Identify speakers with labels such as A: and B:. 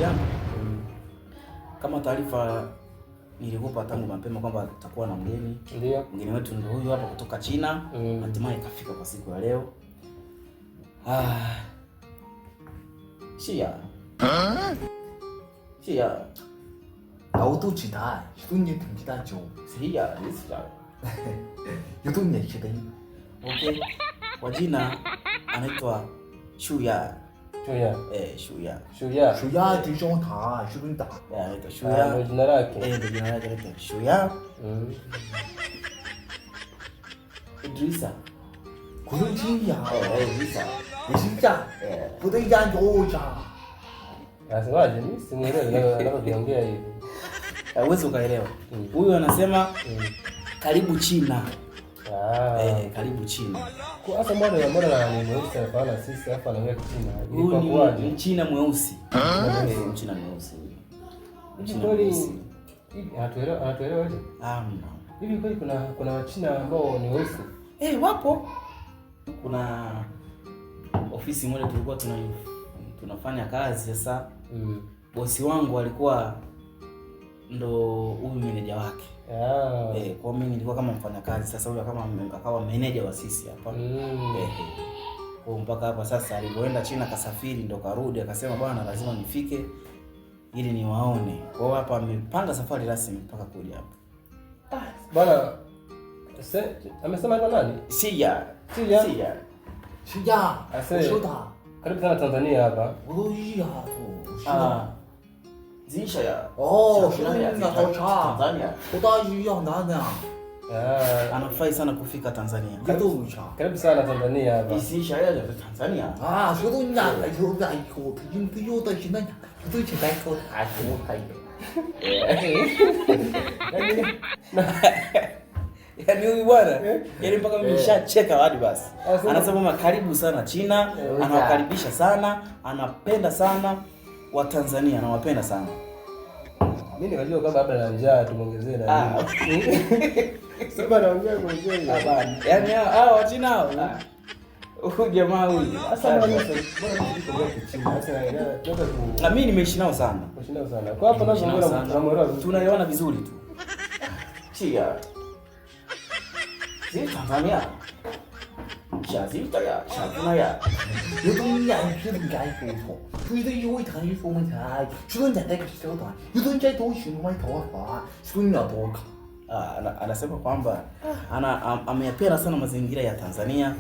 A: yangu. Kama taarifa nilikupa tangu mapema kwamba tutakuwa na mgeni.
B: Ndio.
A: Mgeni wetu ndio huyu hapa kutoka China. Hatimaye kafika kwa siku ya leo. Xia. Xia.
C: 我都知道，有你同知道就，
A: Xia, ni xia.
C: 有都你知道。
A: Okay. Kwa jina anaitwa Shuya.
B: Shuya.
A: Shuya.
B: Shuya.
C: 属呀，这种他是不大。
A: Anaitwa
B: Ndio
A: Shuya.
B: jina lake.
A: Ndio jina lake anaitwa Shuya. Idrisa.
C: 可能这样，
A: Idrisa.
C: 也是这样，不对呀，有这样。
B: Anasemaje? Mimi simuelewi anapoongea hivi.
A: Hauwezi ukaelewa. Huyu anasema karibu China. Karibu China.
B: Kwa sasa mbona ni mweusi anafanana sisi hapa anaongea Kichina.
A: Huyu ni Mchina mweusi. Mchina mweusi.
B: Hivi kweli hivi anatuelewa wote? Hivi kweli kuna Wachina ambao ni weusi?
A: Wapo. Kuna ofisi moja tulikuwa tunafanya kazi sasa. Bosi wangu alikuwa ndo huyu meneja wake. Kwa mimi nilikuwa kama mfanyakazi, sasa huyu akawa meneja wa sisi hapa. Kwa mpaka hapa sasa alipoenda China kasafiri ndo karudi akasema bwana lazima nifike ili niwaone. Kwa hiyo hapa amepanga safari rasmi mpaka kuja hapa.
B: Bwana amesema ndo nani?
A: Xia.
C: 是呀，我收他。
B: Karibu sana Tanzania hapa.
C: 我都一样，我是的。
A: Zisha ya.
C: 哦，是那好差。
A: Tanzania.
C: 我大一样难的。
A: Anafurahi sana kufika Tanzania.
C: 这都有差。
B: Karibu sana Tanzania hapa.
A: Zisha ya Tanzania.
C: 啊，说到你那个有那一口，他有的是那样，都是那口他说他有。
A: Yaani huyu bwana, yaani mpaka mimi nishacheka hadi basi. Anasema mama karibu sana China, anawakaribisha sana, anapenda sana Watanzania, anawapenda sana.
B: Mimi nikajua kama labda na njaa tumuongezee na nini. Sasa naongea kwa kweli.
A: Hapana. Yaani hao Wachina hao. Huyu jamaa huyu.
B: Sasa mbona niko Kichina? Sasa
A: na mimi nimeishi nao sana.
B: Nimeishi nao sana. Kwa hapa nazo
A: tunaelewana vizuri tu. Chia. Tanzania. Shazita ya, Shazuna ya.
C: 有东西是人家说错，所以这有一趟一说问题，说人家那个手段，有人家都是买多少，说人家多卡。
A: Anasema kwamba ameyapenda sana mazingira ya Tanzania.